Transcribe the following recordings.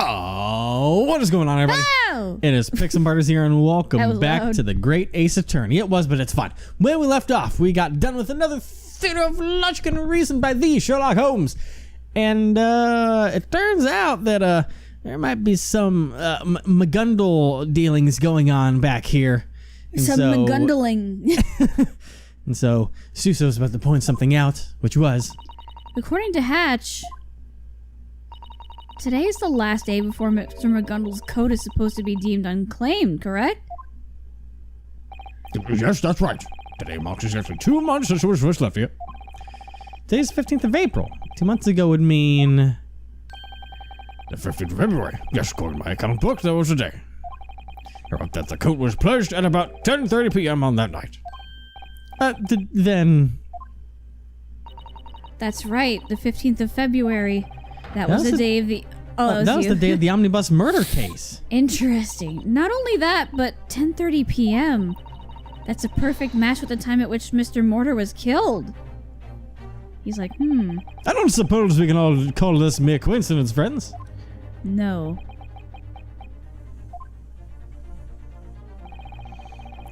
Oh, what is going on, everybody? Oh! It is Picks and Barters here, and welcome back loud. to the Great Ace Attorney. It was, but it's fun. When we left off, we got done with another theater of logic and reason by the Sherlock Holmes. And it turns out that there might be some McGundell dealings going on back here. And Some McGundelling. And so Suso's about to point something out, which was... According to Hatch, today is the last day before Mr. McGundell's coat is supposed to be deemed unclaimed, correct? Yes, that's right. Today marks exactly 2 months since it was first left here. Today's the 15th of April. 2 months ago would mean... The 15th of February. Yes, according to my account book, that was the day. I wrote that the coat was pledged at about 10:30 p.m. on that night. Then... That's right, the 15th of February. That was the day of the... Oh, that was you. the day of the omnibus murder case. Interesting. Not only that, but 10:30 p.m. That's a perfect match with the time at which Mr. Mortar was killed. He's like, I don't suppose we can all call this mere coincidence, friends. No.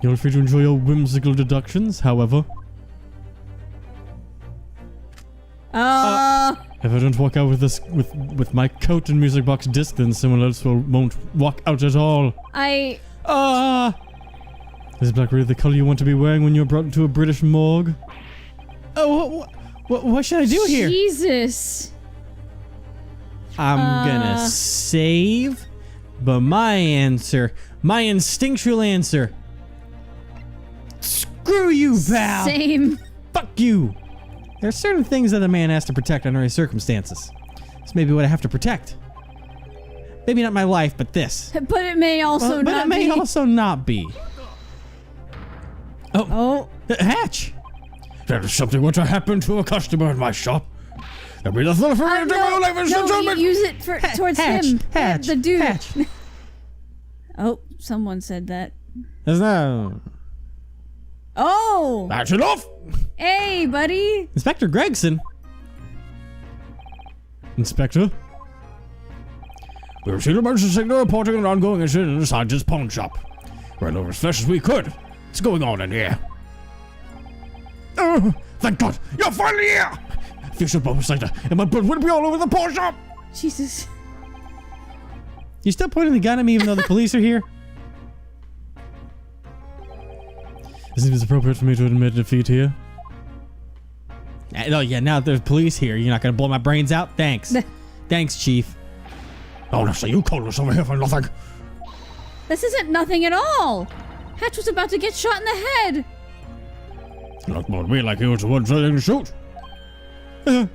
You're free to enjoy your whimsical deductions, however. If I don't walk out with this with my coat and music box disc, then someone else won't walk out at all. Is black really the color you want to be wearing when you're brought into a British morgue? Oh, what should I do here? Jesus. I'm gonna save, but my instinctual answer. Screw you, pal. Same. Fuck you. There are certain things that a man has to protect under his circumstances. This may be what I have to protect. Maybe not my life, but this. But it may also not be. But it may also not be. Oh. Hatch. There is something which happened to a customer in my shop. There'll be nothing for me to do, ladies and gentlemen. Use it towards Hatch, him. Hatch, the dude. Hatch. Oh, someone said that. There's no... Oh! That's enough. Hey, buddy. Inspector Gregson. Inspector? We received an emergency signal reporting an ongoing incident inside this pawn shop. Ran over as fast as we could. What's going on in here? Oh, thank God! You're finally here! If you should bump later, and my blood would be all over the pawn shop! Jesus. You still pointing the gun at me even though the police are here? It seems appropriate for me to admit defeat here. Oh yeah, now that there's police here, you're not gonna blow my brains out? Thanks. Thanks, Chief. Honestly, you called us over here for nothing. This isn't nothing at all. Hatch was about to get shot in the head. It looked more to me like he was the one trying to shoot. We're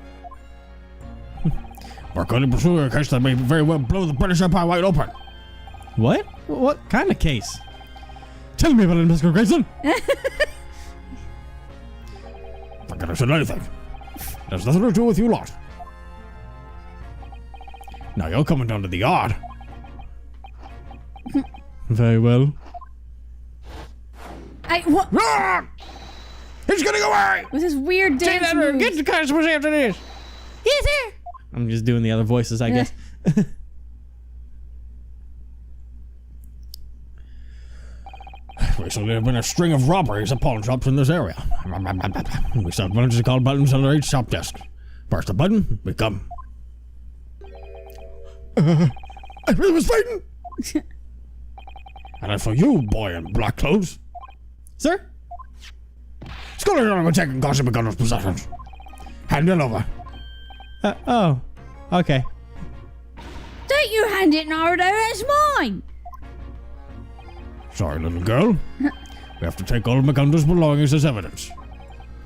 going to pursue a case that may very well blow the British Empire wide open. What? What kind of case? Tell me about it, Mr. Grayson. Not gonna say anything. There's nothing to do with you lot. Now you're coming down to the yard. Very well. What? Ah! He's getting away! Was this weird dance moves? Get the customers after this. Yes, sir. I'm just doing the other voices, I guess. Recently, there have been a string of robberies at pawn shops in this area. We sent managers to call buttons on each shop desk. Press the button, we come. I really was fighting. And as for you, boy in black clothes. Sir? Scully and I were taking Gossip McGundell's possessions. Hand it over. Oh. Okay. Don't you hand it, Naruto. It's mine. Sorry, little girl. We have to take all of McGundell's belongings as evidence.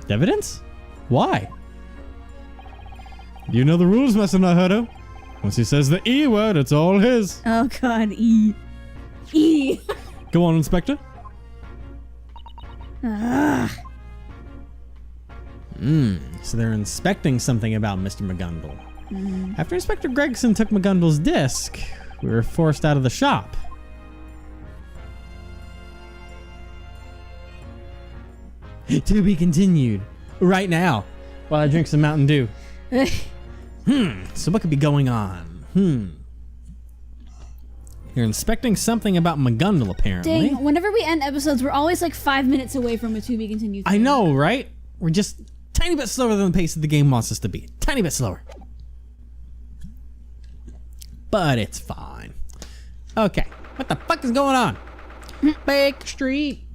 Evidence? Why? You know the rules, Master Naruto. Once he says the E word, it's all his. Oh, God. E. Go on, Inspector. So they're inspecting something about Mr. McGundell. After Inspector Gregson took McGundell's disc, we were forced out of the shop. To be continued. Right now. While I drink some Mountain Dew. So what could be going on? You're inspecting something about McGundell, apparently. Dang, whenever we end episodes, we're always like 5 minutes away from a to be continued. I know, right? We're just a tiny bit slower than the pace that the game wants us to be. Tiny bit slower. But it's fine. Okay, what the fuck is going on? Baker Street.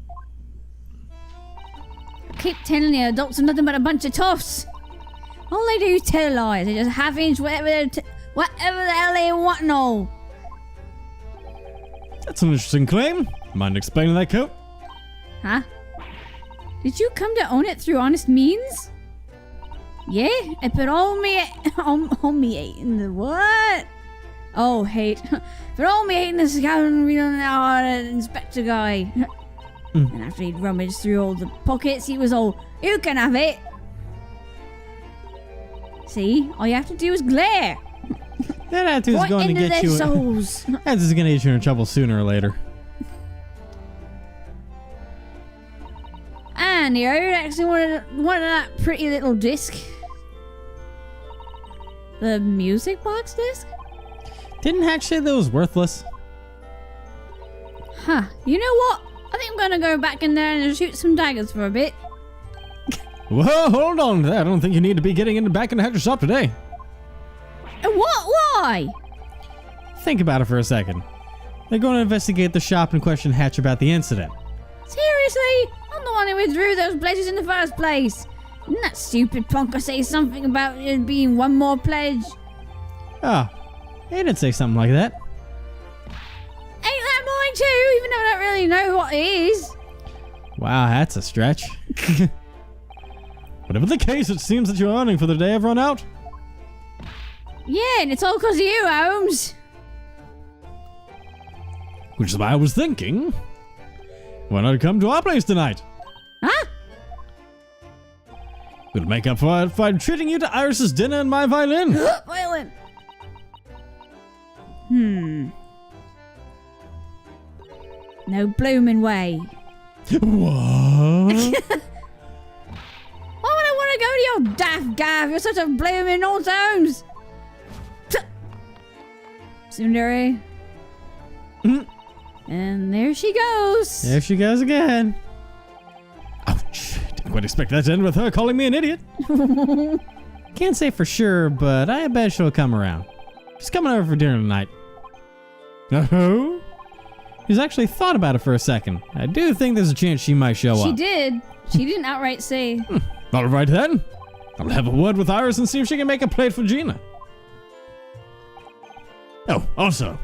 Keep telling you, adults are nothing but a bunch of toffs. All they do is tell lies. They just half-inch whatever the hell they want to know. That's an interesting claim. Mind explaining that, coat? Huh? Did you come to own it through honest means? Yeah, I put all me hate in the what? Oh, hate. Put all me hate in the scout and real inspector guy. And after he'd rummaged through all the pockets, he was all, "You can have it." See, all you have to do is glare. That attitude's Right going to into get their you. souls. That's just going to get you in trouble sooner or later. And you actually wanted that pretty little disc. The music box disc? Didn't Hatch say that was worthless? Huh. You know what? I think I'm gonna go back in there and shoot some daggers for a bit. Whoa, hold on to that. I don't think you need to be getting back in the Hatcher shop today. What? Why? Think about it for a second. They're going to investigate the shop and question Hatch about the incident. Seriously? I'm the one who withdrew those pledges in the first place. Didn't that stupid punker say something about it being one more pledge? Oh, he did say something like that. Ain't that mine too, even though I don't really know what it is? Wow, that's a stretch. Whatever the case, it seems that your earning for the day have run out. Yeah, and it's all because of you, Holmes. Which is why I was thinking, why not come to our place tonight? Huh? We'll make up for it by treating you to Iris's dinner and my violin. Violent. No blooming way. What? Why would I want to go to your daft gaff? You're such a blooming old Holmes. Tsundere. And there she goes. There she goes again. Ouch. Didn't quite expect that to end with her calling me an idiot. Can't say for sure, but I bet she'll come around. She's coming over for dinner tonight. Oh? She's actually thought about it for a second. I do think there's a chance she might show She up. did. She didn't outright say. All right then. I'll have a word with Iris and see if she can make a plate for Gina. Oh, also,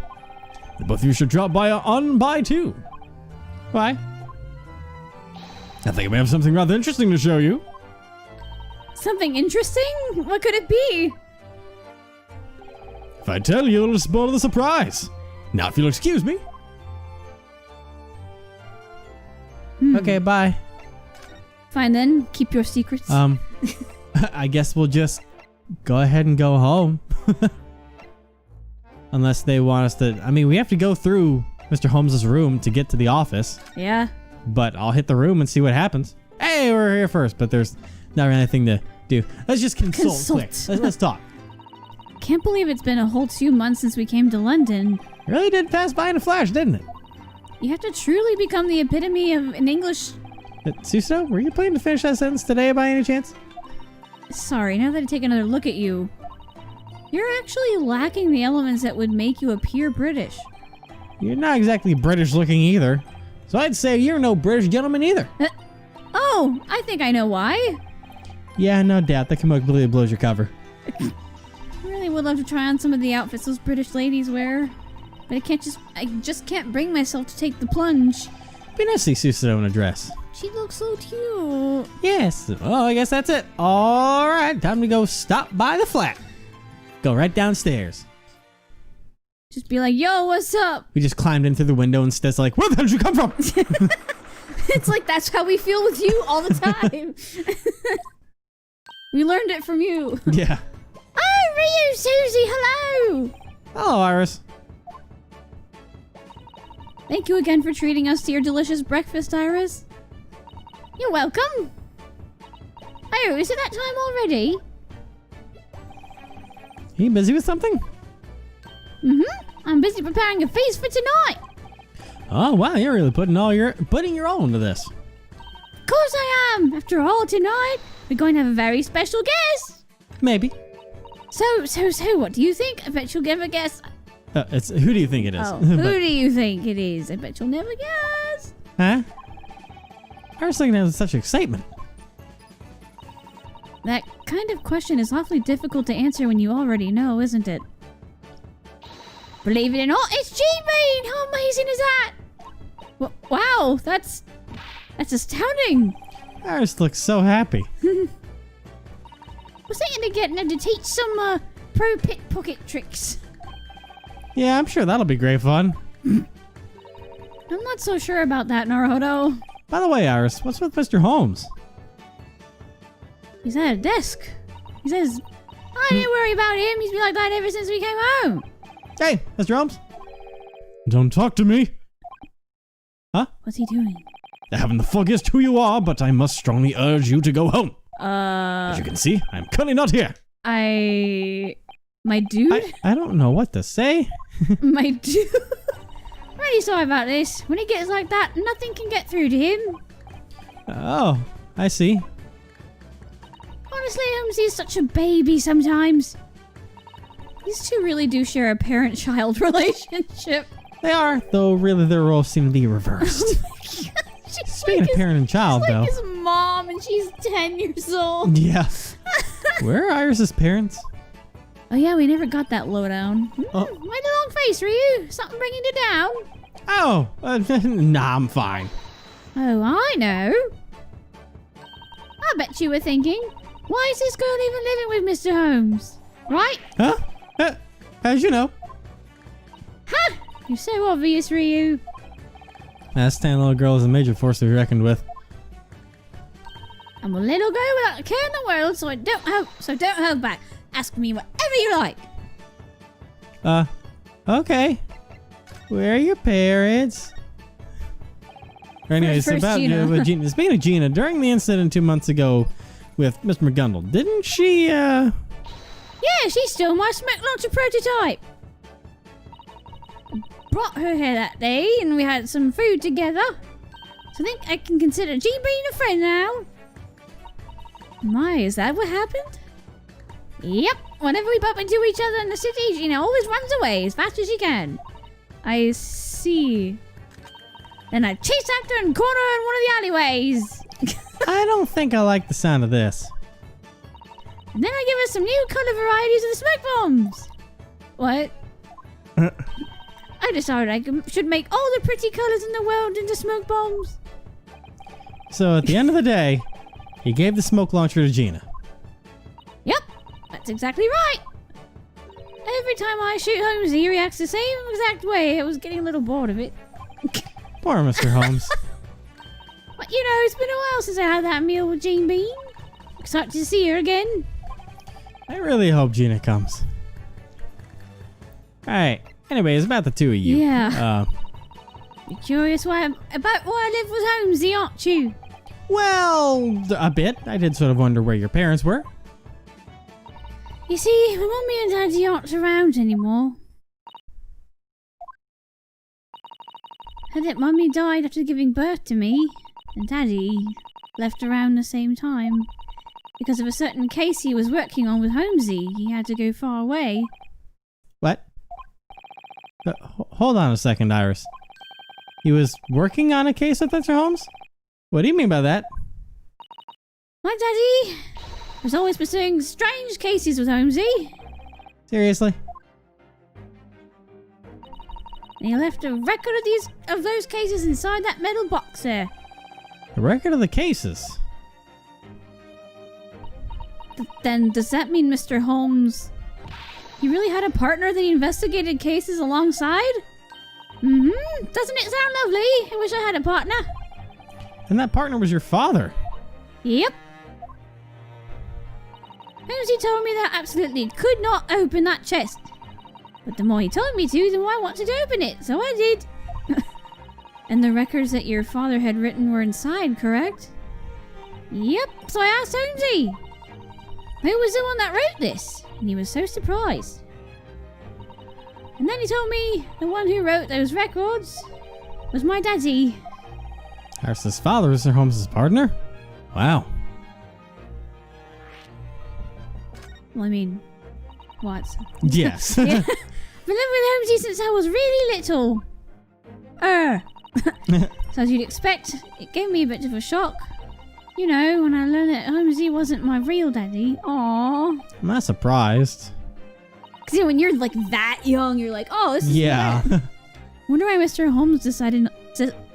the both of you should drop by on by too. Why? I think I may have something rather interesting to show you. Something interesting? What could it be? If I tell you, it'll spoil the surprise. Now, if you'll excuse me. Okay, bye. Fine then. Keep your secrets. I guess we'll just go ahead and go home. Unless they want us to. I mean, we have to go through Mr. Holmes's room to get to the office. Yeah. But I'll hit the room and see what happens. Hey, we're here first, but there's not really anything to do. Let's just consult. Quick. Let's talk. Can't believe it's been a whole 2 months since we came to London. It really did pass by in a flash, didn't it? You have to truly become the epitome of an English... Suso, were you planning to finish that sentence today by any chance? Sorry, now that I take another look at you, you're actually lacking the elements that would make you appear British. You're not exactly British looking either. So I'd say you're no British gentleman either. Oh, I think I know why. Yeah, no doubt. That completely blows your cover. I really would love to try on some of the outfits those British ladies wear. But I just can't bring myself to take the plunge. Be nice to see Suso in a dress. She looks so cute. Yes. Well, I guess that's it. All right. Time to go stop by the flat. Go right downstairs. Just be like, yo, what's up? We just climbed in through the window and Steph's like, where the hell did you come from? It's like that's how we feel with you all the time. We learned it from you. Yeah. Oh, Ryu, Susie, hello. Hello, Iris. Thank you again for treating us to your delicious breakfast, Iris. You're welcome. Oh, is it that time already? Are you busy with something? I'm busy preparing a feast for tonight. Oh, wow, you're really putting your all into this. Of course I am. After all, tonight, we're going to have a very special guest. Maybe. So, what do you think? I bet you'll never guess. Who do you think it is? Oh, who do you think it is? I bet you'll never guess. Huh? I was thinking that was such excitement. That kind of question is awfully difficult to answer when you already know, isn't it? Believe it or not, it's G-Bean! How amazing is that? Wow, that's astounding. Iris looks so happy. I was thinking of getting her to teach some pro pickpocket tricks. Yeah, I'm sure that'll be great fun. I'm not so sure about that, Naruto. By the way, Iris, what's with Mr. Holmes? He's at a desk. He says, I didn't worry about him. He's been like that ever since we came home. Hey, Mr. Holmes. Don't talk to me. Huh? What's he doing? I haven't the foggiest who you are, but I must strongly urge you to go home. As you can see, I'm currently not here. My dude? I don't know what to say. My dude? I'm really sorry about this. When he gets like that, nothing can get through to him. Oh, I see. Honestly, Holmesy's such a baby sometimes. These two really do share a parent-child relationship. They are, though really their roles seem to be reversed. Speaking of parent and child, though. Like his mom, and she's 10 years old. Yeah. Where are Iris's parents? Oh yeah, we never got that lowdown. Oh. Why the long face, Ryu? Something bringing you down? Oh, nah, I'm fine. Oh, I know. I bet you were thinking, why is this girl even living with Mr. Holmes? Right? Huh? How'd you know? Ha! You're so obvious, Ryu. That stand little girl is a major force to be reckoned with. I'm a little girl without a care in the world, so don't hold back. Ask me whatever you like. Okay. Where are your parents? Anyways, First about Gina. Gina. Speaking of Gina, during the incident 2 months ago with Mr. McGundell, didn't she, Yeah, she's still my smoke launcher prototype. Brought her here that day, and we had some food together. So I think I can consider G being a friend now. My, is that what happened? Yep, whenever we bump into each other in the city, Gina always runs away as fast as she can. I see. Then I chase after her and corner her in one of the alleyways. I don't think I like the sound of this. And then I give her some new color varieties of the smoke bombs. What? I decided I should make all the pretty colors in the world into smoke bombs. So at the end of the day, he gave the smoke launcher to Gina. Yep, that's exactly right. Every time I shoot Holmes, he reacts the same exact way. I was getting a little bored of it. Poor Mr. Holmes. But you know, it's been a while since I had that meal with Jean Bean. Excited to see her again. I really hope Gina comes. Alright, anyways, about the two of you. Yeah. You're curious about why I live with Holmesy, aren't you? Well, a bit. I did sort of wonder where your parents were. You see, my mummy and daddy aren't around anymore. Heard that mummy died after giving birth to me, and daddy left around the same time. Because of a certain case he was working on with Holmesy, he had to go far away. What? Hold on a second, Iris. He was working on a case with Mr. Holmes? What do you mean by that? My daddy was always pursuing strange cases with Holmesy. Seriously? And he left a record of those cases inside that metal box there. A record of the cases? Then does that mean Mr. Holmes... he really had a partner that he investigated cases alongside? Mm-hmm. Doesn't it sound lovely? I wish I had a partner. And that partner was your father. Yep. Holmesy told me that I absolutely could not open that chest. But the more he told me to, the more I wanted to open it, so I did. And the records that your father had written were inside, correct? Yep, so I asked Holmesy. Who was the one that wrote this? And he was so surprised. And then he told me the one who wrote those records was my daddy. Harris's father is Mr. Holmes' partner? Wow. Well, I mean, what? Yes. Yeah. I've been living with Holmesy since I was really little. So as you'd expect, it gave me a bit of a shock. You know, when I learned that Holmesy wasn't my real daddy. Aww. I'm not surprised. Because when you're like that young, you're like, oh, this is Yeah.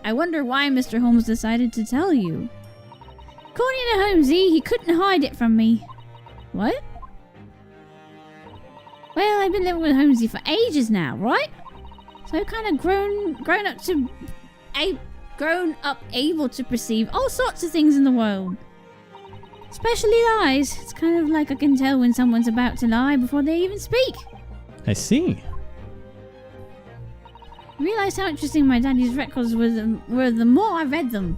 I wonder why Mr. Holmes decided to tell you. According to Holmesy, he couldn't hide it from me. What? Well, I've been living with Holmesy for ages now, right? So I've kind of grown up able to perceive all sorts of things in the world. Especially lies. It's kind of like I can tell when someone's about to lie before they even speak. I see. I realised how interesting my daddy's records were the more I read them.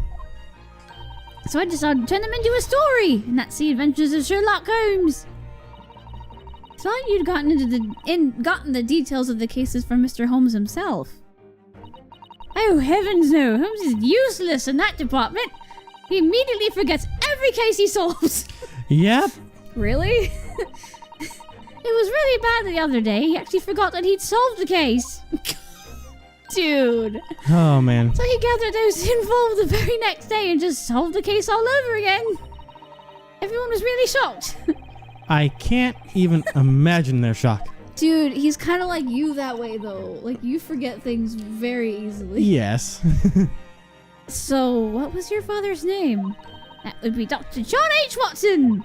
So I decided to turn them into a story, and that's the adventures of Sherlock Holmes. Thought you'd gotten the details of the cases from Mr. Holmes himself. Oh heavens no, Holmes is useless in that department. He immediately forgets every case he solves. Yep. Really? It was really bad the other day. He actually forgot that he'd solved the case. Dude. Oh, man. So he gathered those involved the very next day and just solved the case all over again. Everyone was really shocked. I can't even imagine their shock. Dude, he's kind of like you that way, though. Like, you forget things very easily. Yes. So, what was your father's name? That would be Dr. John H. Watson.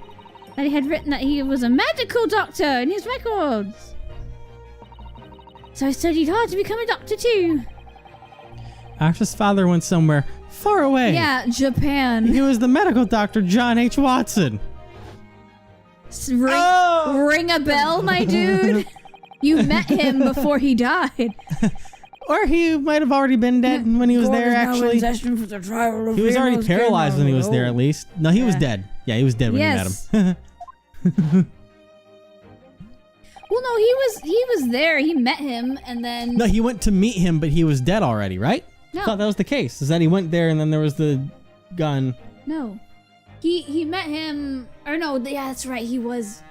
That he had written that he was a medical doctor in his records. So I studied hard to become a doctor, too. Ash's father went somewhere far away. Yeah, Japan. He was the medical doctor, John H. Watson. Ring a bell, my dude. You met him before he died. Or he might have already been dead when he was there, actually. He was already paralyzed when he was there, at least. No, he was dead. Yeah, he was dead when you met him. Well, no, he was there. He met him, and then... No, he went to meet him, but he was dead already, right? No. I thought that was the case, is that he went there and then there was the gun. No. He met him... Or no, yeah, that's right. He was...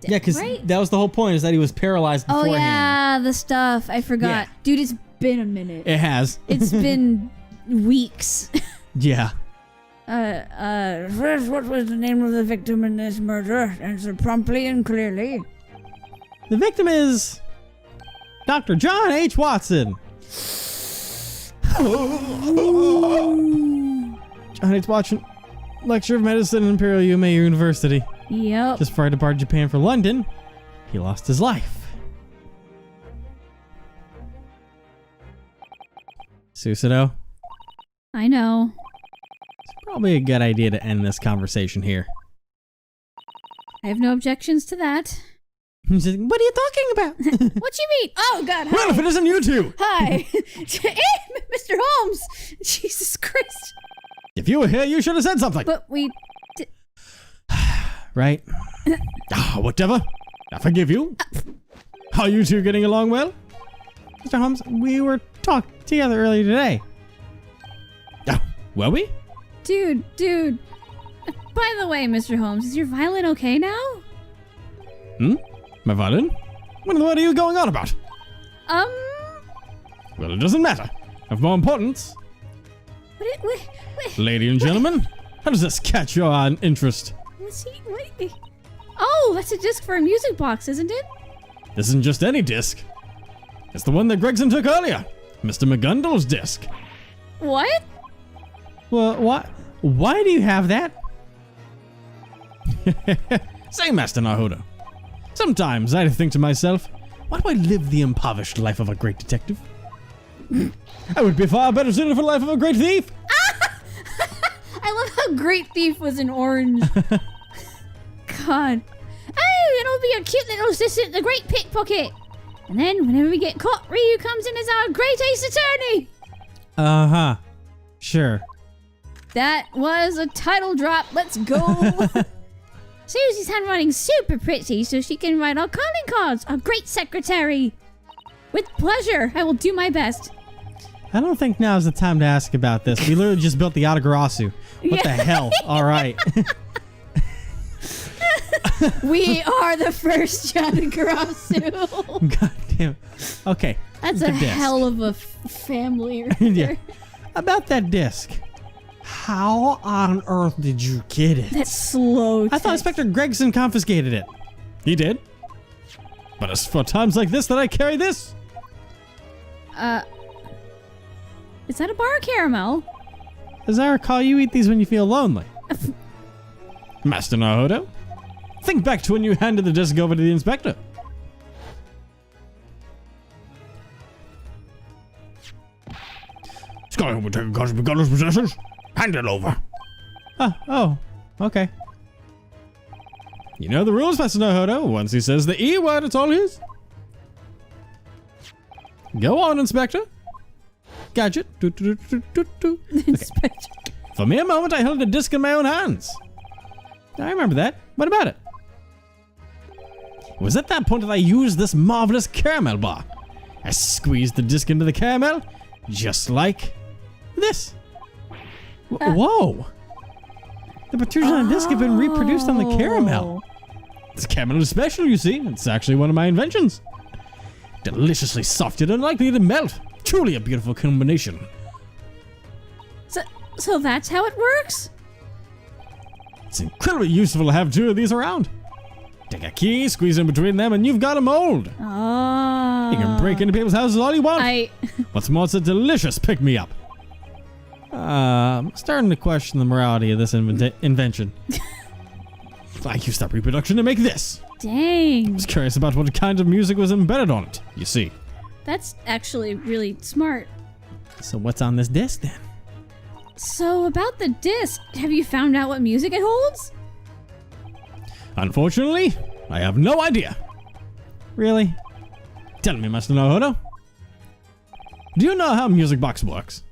dead, Yeah, because right? that was the whole point, is that he was paralyzed beforehand. Oh, yeah, the stuff. I forgot. Yeah. Dude, it's been a minute. It has. It's been weeks. Yeah. First, what was the name of the victim in this murder? Answer promptly and clearly. The victim is Dr. John H. Watson. John H. Watson, lecturer of medicine at Imperial UMA University. Yep. Just before I departed Japan for London, he lost his life. Susanoo, I know. it's probably a good idea to end this conversation here. I have no objections to that. He's like, what are you talking about? What you mean? Oh, God, hi. Well, if it isn't you two. Hi. Mr. Holmes. Jesus Christ. If you were here, you should have said something. But we... Right? Whatever. I forgive you. Are you two getting along well? Mr. Holmes, we were talking together earlier today. Oh, were we? Dude. By the way, Mr. Holmes, is your violin okay now? My violin? What in the world are you going on about? Well, it doesn't matter. Of more importance. What? Lady and gentlemen, how does this catch your interest? What's he... What? Oh, that's a disc for a music box, isn't it? This isn't just any disc. It's the one that Gregson took earlier. Mr. McGundell's disc. What? Well, what? Why do you have that? Say, Master Naruto. Sometimes I think to myself, why do I live the impoverished life of a great detective? I would be far better suited for the life of a great thief. I love how Great Thief was in orange. God. Oh, it'll be a cute little assistant, the Great Pickpocket. And then, whenever we get caught, Ryu comes in as our Great Ace Attorney. Uh-huh. Sure. That was a title drop. Let's go. Susie's handwriting's super pretty, so she can write our calling cards. Our great secretary. With pleasure. I will do my best. I don't think now is the time to ask about this. We literally just built the Atagarasu. What the hell? All right. We are the first Yatagarasu. God damn it. Okay. That's the a disc. hell of a family right Yeah. there. About that disc. How on earth did you get it? That's slow. I thought Inspector Gregson confiscated it. He did. But it's for times like this that I carry this. Is that a bar of caramel? As I recall, you eat these when you feel lonely. Master Naruto, think back to when you handed the disc over to the inspector. Sky will take McGundell's possessions. Hand it over. Oh, okay. You know the rules, Master Naruto. Once he says the E word, it's all his. Go on, Inspector. Gadget. Okay. For me a moment, I held a disc in my own hands. I remember that. What about it? It was at that point that I used this marvelous caramel bar. I squeezed the disc into the caramel, just like this. Whoa. The protrusion on the disc have been reproduced on the caramel. This caramel is special, you see. It's actually one of my inventions. Deliciously soft and unlikely to melt. Truly a beautiful combination. So that's how it works? It's incredibly useful to have two of these around. Take a key, squeeze in between them, and you've got a mold. Oh. You can break into people's houses all you want. What's more, it's a delicious pick-me-up. I'm starting to question the morality of this invention. I used that reproduction to make this. Dang. I was curious about what kind of music was embedded on it, you see. That's actually really smart. So what's on this disc then? So about the disc, have you found out what music it holds? Unfortunately, I have no idea. Really? Tell me, Master Naruto. Do you know how Music Box works?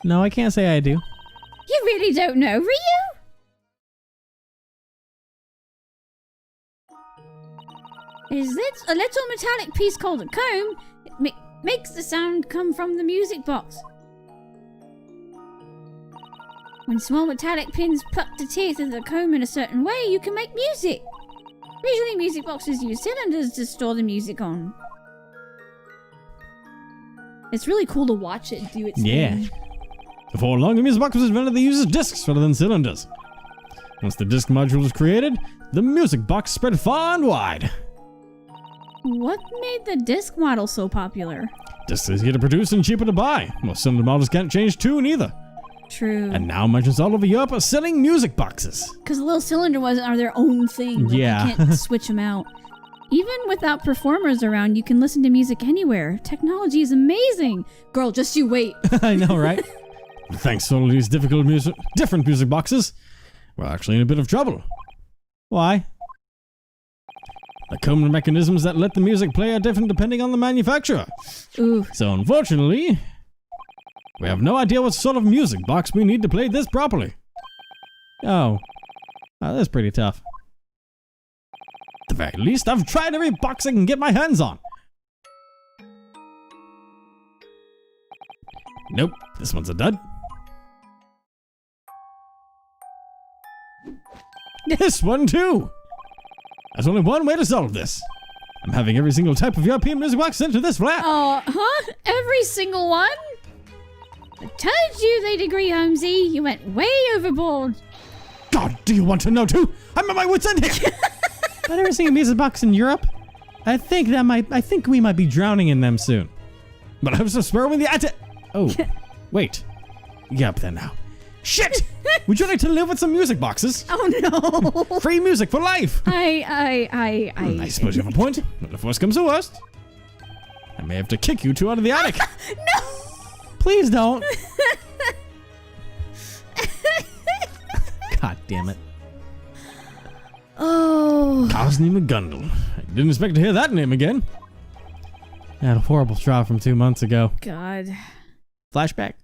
No, I can't say I do. You really don't know, Ryu? Is this a little metallic piece called a comb? It makes the sound come from the music box. When small metallic pins pluck the teeth of the comb in a certain way, you can make music. Usually music boxes use cylinders to store the music on. It's really cool to watch it do its thing. Before long, the music box was invented that uses discs rather than cylinders. Once the disc module was created, the music box spread far and wide. What made the disc model so popular? Discs is easier to produce and cheaper to buy. Most cylinder models can't change tune either. True. And now merchants all over Europe are selling music boxes. Because the little cylinder ones are their own thing. Like, Yeah. You can't switch them out. Even without performers around, you can listen to music anywhere. Technology is amazing. Girl, just you wait. I know, right? Thanks to all these different music boxes, we're actually in a bit of trouble. Why? The common mechanisms that let the music play are different depending on the manufacturer. Ooh. So unfortunately, we have no idea what sort of music box we need to play this properly. Oh. That's pretty tough. At the very least, I've tried every box I can get my hands on. Nope, this one's a dud. This one too! There's only one way to solve this. I'm having every single type of European music box sent to this flat. Oh, huh? Every single one? I told you they'd agree, Holmesy. You went way overboard. God, do you want to know too? I'm at my wit's end here. I've never seen a music box in Europe. I think we might be drowning in them soon. But I was just sparing the at. Oh, wait. Get up there now. Shit! Would you like to live with some music boxes? Oh no! Free music for life! I suppose you have a point. But if worse comes to worst, I may have to kick you two out of the attic. No! Please don't. God damn it. Oh. Cosney McGundell. I didn't expect to hear that name again. I had a horrible trial from 2 months ago. God. Flashback?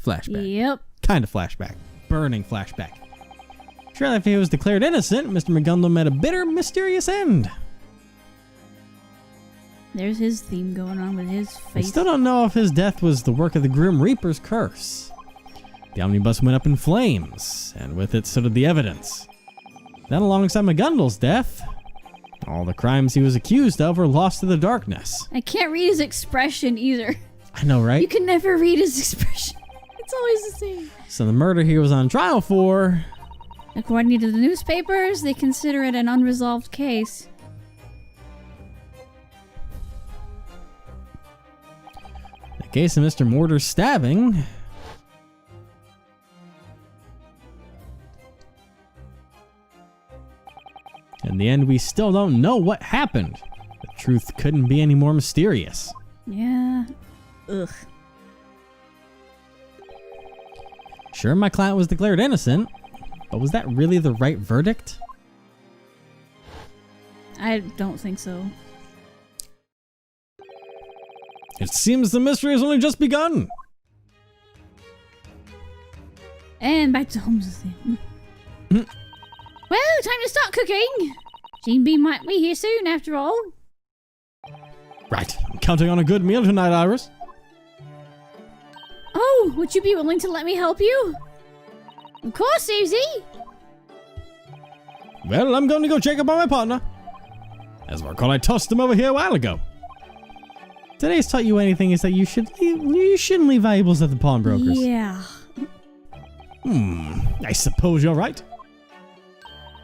Flashback. Yep. Kind of flashback. Burning flashback. Surely if he was declared innocent, Mr. McGundell met a bitter, mysterious end. There's his theme going on with his I face. still don't know if his death was the work of the Grim Reaper's curse. The omnibus went up in flames, and with it so did the evidence. Then alongside McGundell's death, all the crimes he was accused of were lost to the darkness. I can't read his expression either. I know, right? You can never read his expression. It's always the same. So the murder he was on trial for... According to the newspapers, they consider it an unresolved case. The case of Mr. Mortar's stabbing... In the end, we still don't know what happened. The truth couldn't be any more mysterious. Yeah. Ugh. Sure, my client was declared innocent, but was that really the right verdict? I don't think so. It seems the mystery has only just begun. And back to Holmes' theme. Well, time to start cooking. Gene B might be here soon, after all. Right, I'm counting on a good meal tonight, Iris. Oh, would you be willing to let me help you? Of course, Susie. Well, I'm going to go check up on my partner. As I recall, I tossed him over here a while ago. Today's taught you anything is that you shouldn't leave valuables at the pawnbrokers. Yeah. I suppose you're right.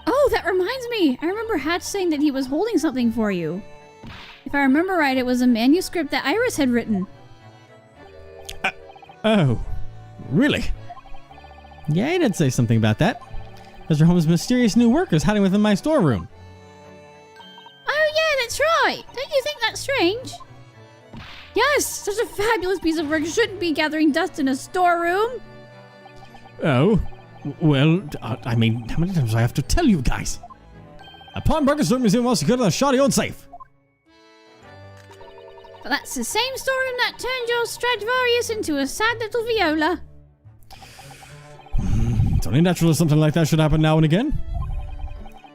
Oh, that reminds me. I remember Hatch saying that he was holding something for you. If I remember right, it was a manuscript that Iris had written. Oh, really? Yeah, he did say something about that. Mr. Holmes' mysterious new workers hiding within my storeroom. Oh, yeah, that's right. Don't you think that's strange? Yes, such a fabulous piece of work shouldn't be gathering dust in a storeroom. Oh, well, I mean, how many times do I have to tell you guys? A pawnbroker's certainly seems well secured in a shoddy old safe. But that's the same storeroom that turned your Stradivarius into a sad little viola. It's only natural that something like that should happen now and again.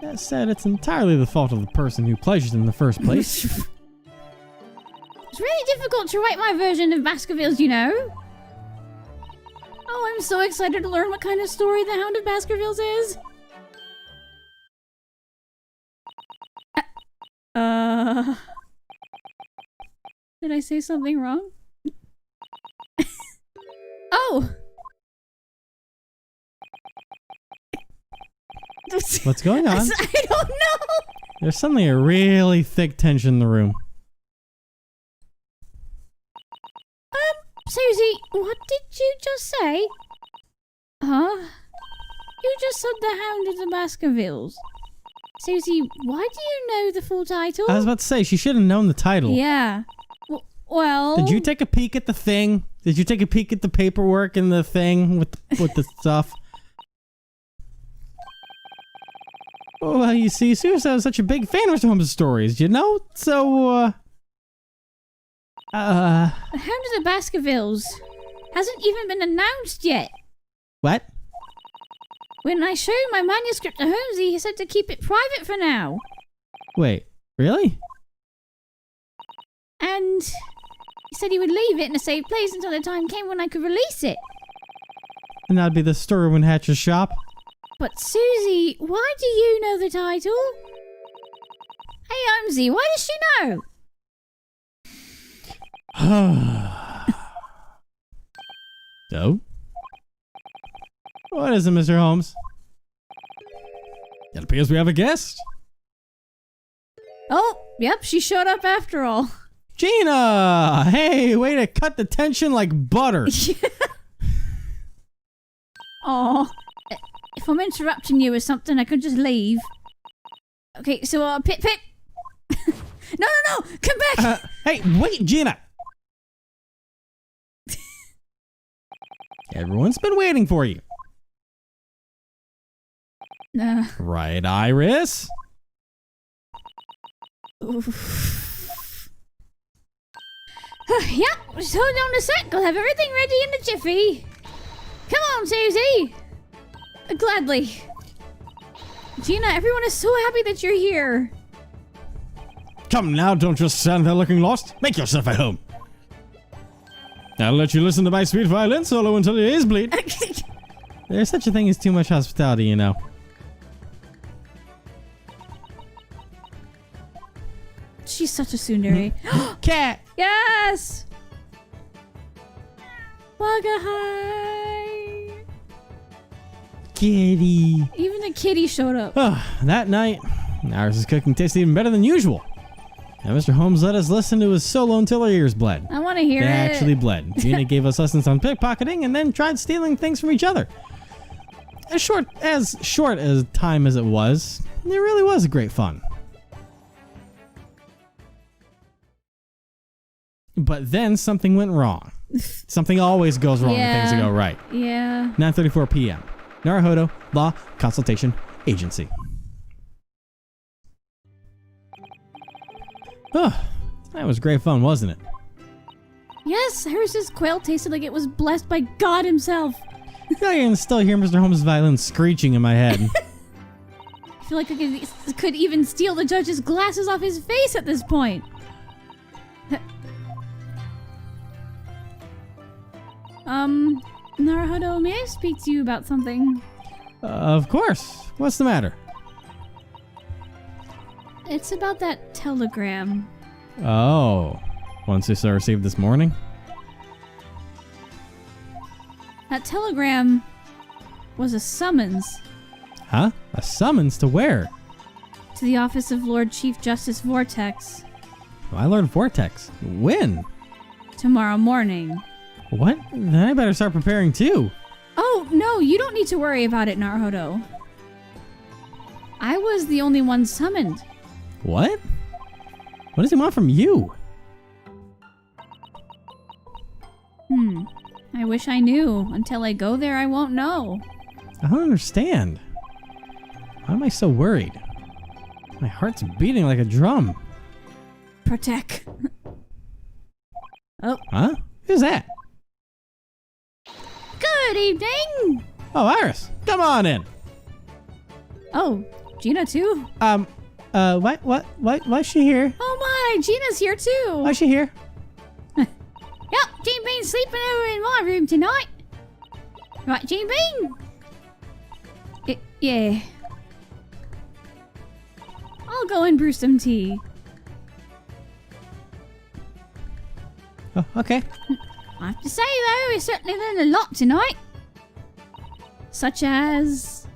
That said, it's entirely the fault of the person who pledged in the first place. It's really difficult to write my version of Baskervilles, you know. Oh, I'm so excited to learn what kind of story the Hound of Baskervilles is. Did I say something wrong? Oh! What's going on? I don't know! There's suddenly a really thick tension in the room. Susie, what did you just say? Huh? You just said the Hound of the Baskervilles. Susie, why do you know the full title? I was about to say, she should have known the title. Yeah. Well... Did you take a peek at the thing? Did you take a peek at the paperwork and the thing with the stuff? Well, you see, Susan was such a big fan of Mr. Holmes' stories, you know? So, The Hound of the Baskervilles hasn't even been announced yet. What? When I showed my manuscript to Holmesy, he said to keep it private for now. Wait, really? And he said he would leave it in a safe place until the time came when I could release it. And that'd be the storeroom in Hatch's shop? But Susie, why do you know the title? Hey Holmesy, why does she know? So? What is it, Mr. Holmes? It appears we have a guest. Oh, yep, she showed up after all. Gina! Hey, way to cut the tension like butter. Aw. If I'm interrupting you or something, I could just leave. Okay, so, Pip. No, come back! Hey, wait, Gina! Everyone's been waiting for you. Right, Iris? Oof. Yeah, just hold on a sec. I'll have everything ready in a jiffy. Come on, Susie. Gladly. Gina, everyone is so happy that you're here. Come now, don't just stand there looking lost. Make yourself at home. I'll let you listen to my sweet violin solo until your ears bleed. There's such a thing as too much hospitality, you know. She's such a tsundere. Cat! Yes! Wagga hi! Kitty. Even the kitty showed up. That night, Iris' cooking tasted even better than usual. And Mr. Holmes let us listen to his solo until our ears bled. I want to hear They it. actually bled. Gina gave us lessons on pickpocketing and then tried stealing things from each other. As short a time as it was, it really was great fun. But then something went wrong. Something always goes wrong when things go right. Yeah. 9:34 p.m. Naruhodo Law Consultation Agency. That was great fun, wasn't it? Yes, Iris's quail tasted like it was blessed by God himself. I feel like I can still hear Mr. Holmes' violin screeching in my head. I feel like I could even steal the judge's glasses off his face at this point. Naruhodo, may I speak to you about something? Of course. What's the matter? It's about that telegram. Oh. One Cecil received this morning? That telegram was a summons Huh? A summons to where? to the office of Lord Chief Justice Vortex I learned Vortex. When? tomorrow morning. What? Then I better start preparing too. Oh, no, you don't need to worry about it, Naruhodo. I was the only one summoned. What? What does he want from you? I wish I knew. Until I go there, I won't know. I don't understand. Why am I so worried? My heart's beating like a drum. Protect. Oh, Huh? Who's that? good evening! Oh, Iris, come on in. Oh, Gina too? Why's she here? Oh my, Gina's here too! Why's she here? Yep, Gene Bean's sleeping over in my room tonight. Right, Gene Bean? Yeah. I'll go and brew some tea. Oh, okay. I have to say though, we certainly learned a lot tonight. Such as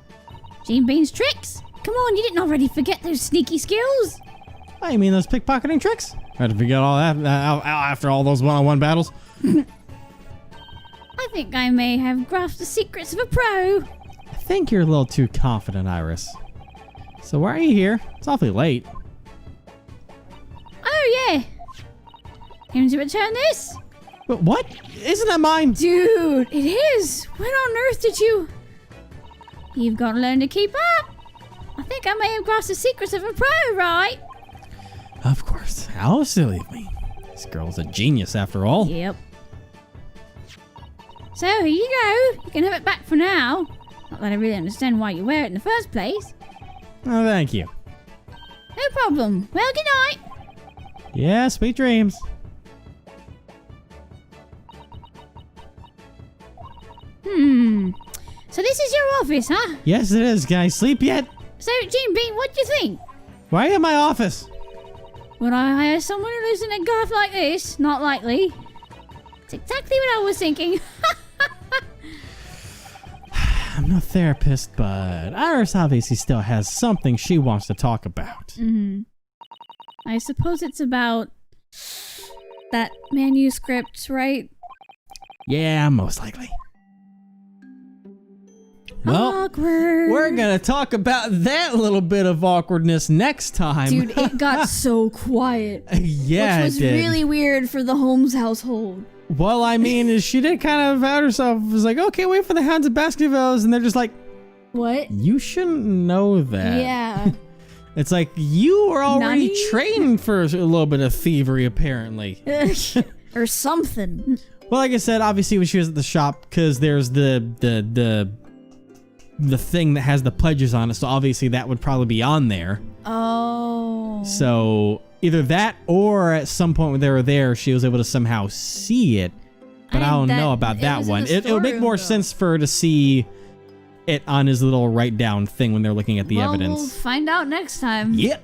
Gene Bean's tricks. Come on, you didn't already forget those sneaky skills. Oh, you mean those pickpocketing tricks? I had to forget all that after all those one-on-one battles. I think I may have grasped the secrets of a pro. I think you're a little too confident, Iris. So why are you here? It's awfully late. Oh yeah. Came to return this? But what? Isn't that mine? Dude, it is. When on earth did you... You've got to learn to keep up. I think I may have grasped the secrets of a pro, right? Of course. How silly of me. This girl's a genius after all. Yep. So, here you go. You can have it back for now. Not that I really understand why you wear it in the first place. Oh, thank you. No problem. Well, good night. Yeah, sweet dreams. So this is your office, huh? Yes, it is. Can I sleep yet? So, Gene Bean, what do you think? Why are you in my office? Would I hire someone who lives in a garth like this? Not likely. It's exactly what I was thinking. I'm no therapist, but Iris obviously still has something she wants to talk about. I suppose it's about that manuscript, right? Yeah, most likely. Well, Awkward. we're gonna talk about that little bit of awkwardness next time. Dude, it got so quiet. Yeah, which was it did. really weird for the Holmes household. Well, I mean, she did kind of out herself. It was like, okay, wait for the Hounds of Baskervilles, and they're just like, What? you shouldn't know that. Yeah. It's like, you were already Nani? trained for a little bit of thievery, apparently. Or something. Well, like I said, obviously when she was at the shop, because there's the thing that has the pledges on it, so obviously that would probably be on there. Oh. So Either that, or at some point when they were there, she was able to somehow see it. But I don't know about that one. It would make more sense for her to see it on his little write-down thing when they're looking at the evidence. We'll find out next time. Yep.